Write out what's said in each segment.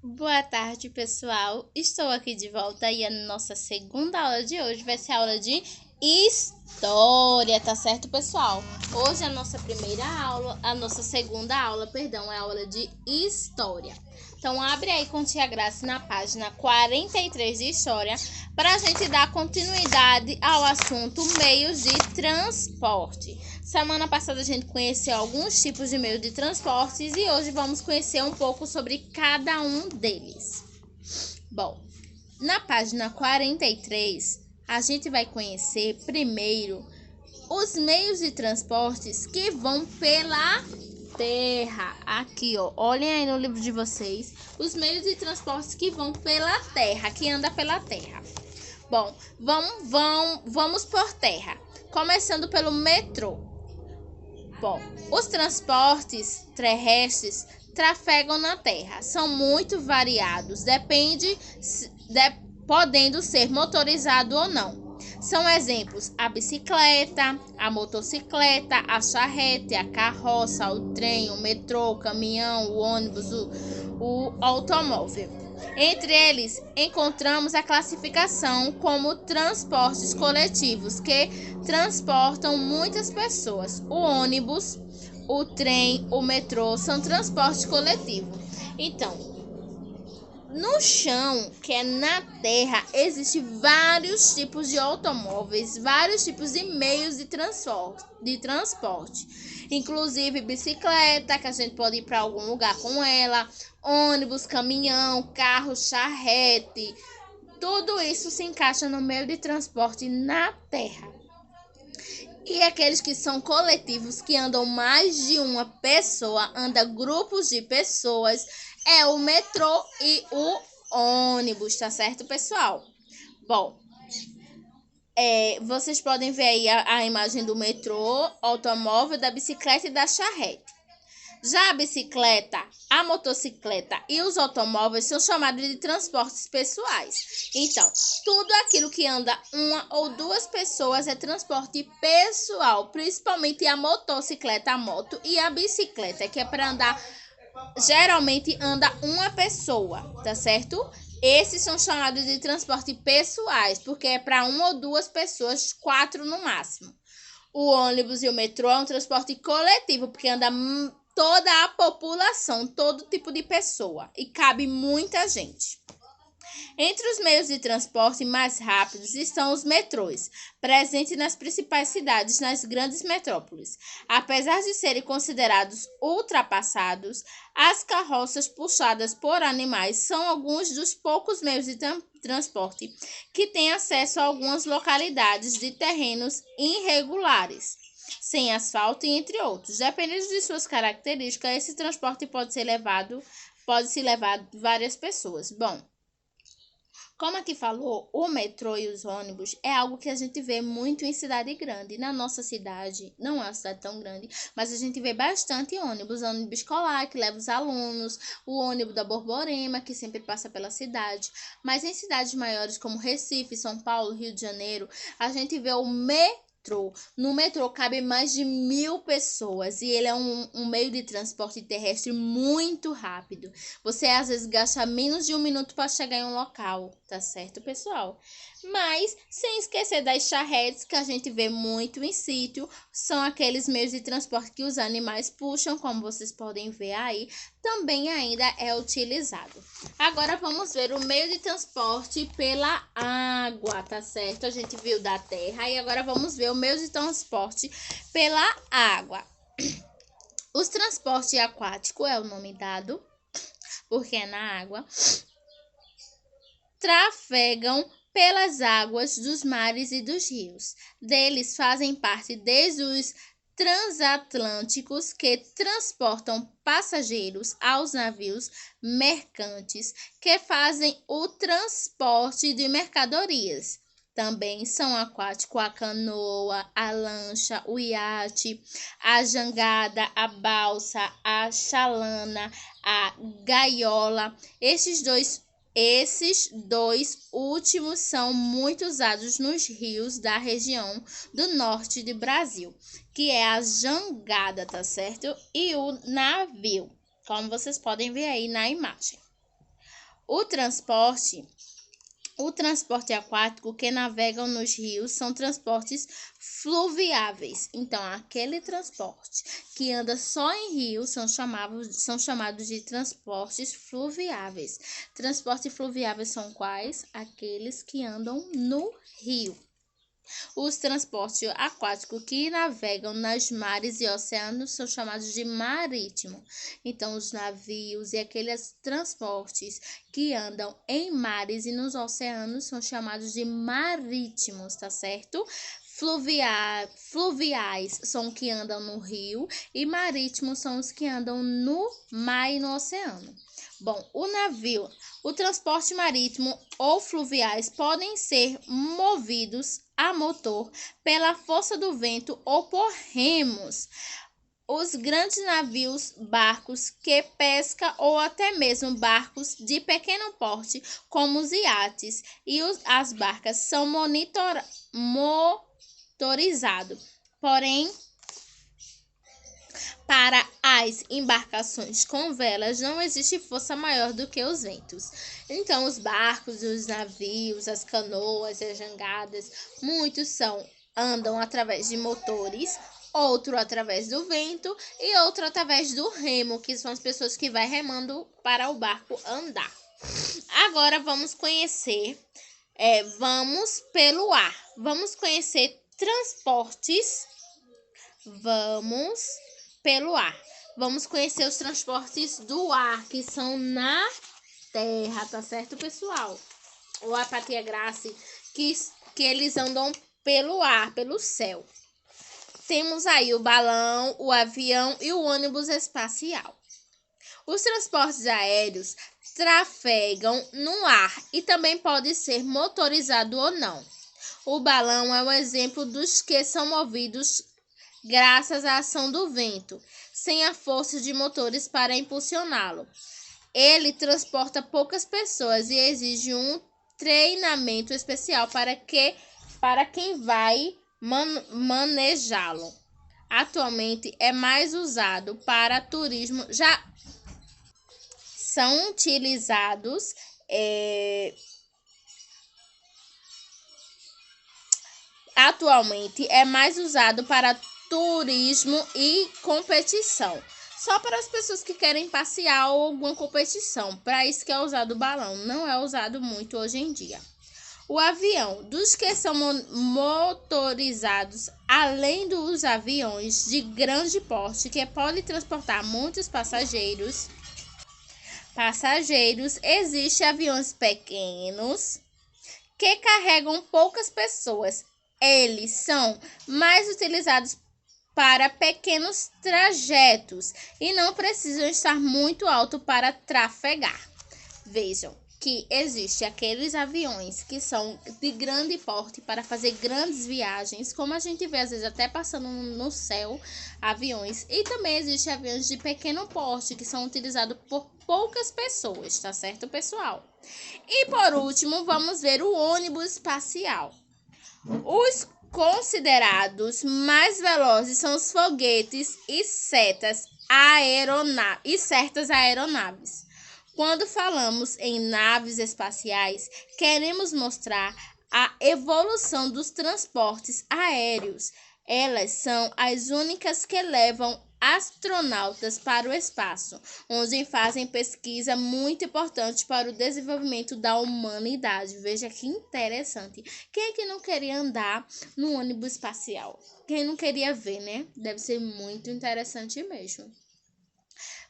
Boa tarde, pessoal. Estou aqui de volta e a nossa segunda aula de hoje vai ser a aula de história, tá certo, pessoal? Hoje a nossa primeira aula, a nossa segunda aula, perdão, é a aula de história. Então, abre aí com Tia Graça na página 43 de história para a gente dar continuidade ao assunto meios de transporte. Semana passada a gente conheceu alguns tipos de meios de transportes e hoje vamos conhecer um pouco sobre cada um deles. Bom, na página 43, a gente vai conhecer primeiro os meios de transportes que vão pela terra. Aqui, ó, olhem aí no livro de vocês, os meios de transportes que vão pela terra, que anda pela terra. Bom, vamos por terra, começando pelo metrô. Bom, os transportes terrestres trafegam na terra, são muito variados, podendo ser motorizado ou não. São exemplos a bicicleta, a motocicleta, a charrete, a carroça, o trem, o metrô, o caminhão, o ônibus, o automóvel. Entre eles, encontramos a classificação como transportes coletivos, que transportam muitas pessoas. O ônibus, o trem, o metrô são transporte coletivo. Então, no chão, que é na terra, existem vários tipos de automóveis, vários tipos de meios de transporte. Inclusive bicicleta, que a gente pode ir para algum lugar com ela, ônibus, caminhão, carro, charrete. Tudo isso se encaixa no meio de transporte na terra. E aqueles que são coletivos, que andam mais de uma pessoa, andam grupos de pessoas, é o metrô e o ônibus, tá certo, pessoal? Bom, vocês podem ver aí a imagem do metrô, automóvel, da bicicleta e da charrete. Já a bicicleta, a motocicleta e os automóveis são chamados de transportes pessoais. Então, tudo aquilo que anda uma ou duas pessoas é transporte pessoal, principalmente a motocicleta, a moto e a bicicleta, que é para andar, geralmente anda uma pessoa, tá certo? Esses são chamados de transporte pessoais, porque é para uma ou duas pessoas, 4 no máximo. O ônibus e o metrô é um transporte coletivo, porque anda toda a população, todo tipo de pessoa, e cabe muita gente. Entre os meios de transporte mais rápidos estão os metrôs, presentes nas principais cidades, nas grandes metrópoles. Apesar de serem considerados ultrapassados, as carroças puxadas por animais são alguns dos poucos meios de transporte que têm acesso a algumas localidades de terrenos irregulares, sem asfalto e entre outros. Dependendo de suas características, esse transporte pode-se levar várias pessoas. Bom, como aqui falou, o metrô e os ônibus é algo que a gente vê muito em cidade grande. Na nossa cidade, não é uma cidade tão grande, mas a gente vê bastante ônibus escolar que leva os alunos, o ônibus da Borborema, que sempre passa pela cidade. Mas em cidades maiores como Recife, São Paulo, Rio de Janeiro, a gente vê o metrô. No metrô cabe mais de 1.000 pessoas e ele é um meio de transporte terrestre muito rápido. Você às vezes gasta menos de 1 minuto para chegar em um local, tá certo, pessoal? Mas sem esquecer das charretes, que a gente vê muito em sítio, são aqueles meios de transporte que os animais puxam, como vocês podem ver aí, também ainda é utilizado. Agora vamos ver o meio de transporte pela água, tá certo? A gente viu da terra e agora vamos ver o meio de transporte pela água. Os transporte aquático é o nome dado, porque é na água. Trafegam pelas águas dos mares e dos rios. Deles fazem parte desde os transatlânticos, que transportam passageiros, aos navios mercantes, que fazem o transporte de mercadorias. Também são aquáticos a canoa, a lancha, o iate, a jangada, a balsa, a chalana, a gaiola. Esses dois últimos são muito usados nos rios da região do norte do Brasil, que é a jangada, tá certo? E o navio, como vocês podem ver aí na imagem. O transporte aquático que navegam nos rios são transportes fluviáveis. Então, aquele transporte que anda só em rio são chamados de transportes fluviáveis. Transportes fluviáveis são quais? Aqueles que andam no rio. Os transportes aquáticos que navegam nos mares e oceanos são chamados de marítimo. Então, os navios e aqueles transportes que andam em mares e nos oceanos são chamados de marítimos, tá certo? Fluviais são os que andam no rio e marítimos são os que andam no mar e no oceano. Bom, o transporte marítimo ou fluviais podem ser movidos a motor pela força do vento ou por remos. Os grandes navios, barcos que pesca ou até mesmo barcos de pequeno porte, como os iates e as barcas, são motorizados. Porém, para as embarcações com velas não existe força maior do que os ventos. Então, os barcos, os navios, as canoas, as jangadas, muitos andam através de motores, outro através do vento e outro através do remo, que são as pessoas que vão remando para o barco andar. Agora vamos conhecer, vamos pelo ar. Vamos conhecer transportes. Vamos pelo ar. Vamos conhecer os transportes do ar, que são na terra, tá certo, pessoal? Ou a Tia Grace, que eles andam pelo ar, pelo céu. Temos aí o balão, o avião e o ônibus espacial. Os transportes aéreos trafegam no ar e também pode ser motorizado ou não. O balão é um exemplo dos que são movidos graças à ação do vento, sem a força de motores para impulsioná-lo. Ele transporta poucas pessoas e exige um treinamento especial para quem vai manejá-lo. Atualmente é mais usado para turismo. Já são utilizados atualmente é mais usado para turismo e competição. Só para as pessoas que querem passear ou alguma competição. Para isso que é usado o balão. Não é usado muito hoje em dia. O avião, dos que são motorizados, além dos aviões de grande porte, que podem transportar muitos passageiros, existem aviões pequenos que carregam poucas pessoas. Eles são mais utilizados para pequenos trajetos e não precisam estar muito alto para trafegar. Vejam que existem aqueles aviões que são de grande porte para fazer grandes viagens, como a gente vê às vezes até passando no céu, aviões. E também existem aviões de pequeno porte que são utilizados por poucas pessoas, tá certo, pessoal? E por último, vamos ver o ônibus espacial. Os considerados mais velozes são os foguetes e certas aeronaves. Quando falamos em naves espaciais, queremos mostrar a evolução dos transportes aéreos. Elas são as únicas que levam astronautas para o espaço, onde fazem pesquisa muito importante para o desenvolvimento da humanidade. Veja que interessante. Quem é que não queria andar no ônibus espacial? Quem não queria ver, né? Deve ser muito interessante mesmo.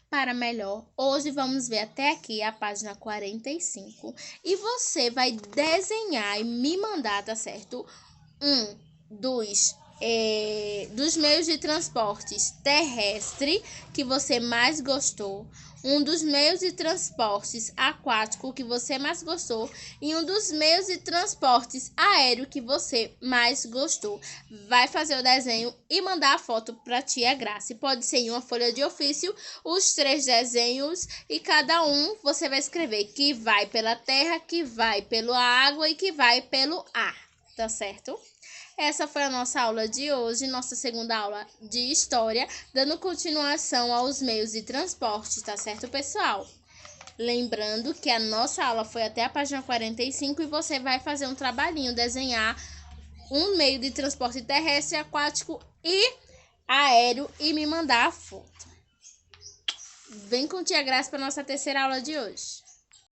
Para melhor, hoje vamos ver até aqui a página 45 e você vai desenhar e me mandar, tá certo? Dos meios de transportes terrestre que você mais gostou, um dos meios de transportes aquático que você mais gostou e um dos meios de transportes aéreo que você mais gostou. Vai fazer o desenho e mandar a foto para Tia Grace. Pode ser em uma folha de ofício, os 3 desenhos, e cada um você vai escrever que vai pela terra, que vai pela água e que vai pelo ar, tá certo? Essa foi a nossa aula de hoje, nossa segunda aula de história, dando continuação aos meios de transporte, tá certo, pessoal? Lembrando que a nossa aula foi até a página 45 e você vai fazer um trabalhinho, desenhar um meio de transporte terrestre, aquático e aéreo e me mandar a foto. Vem com tia Graça para nossa terceira aula de hoje.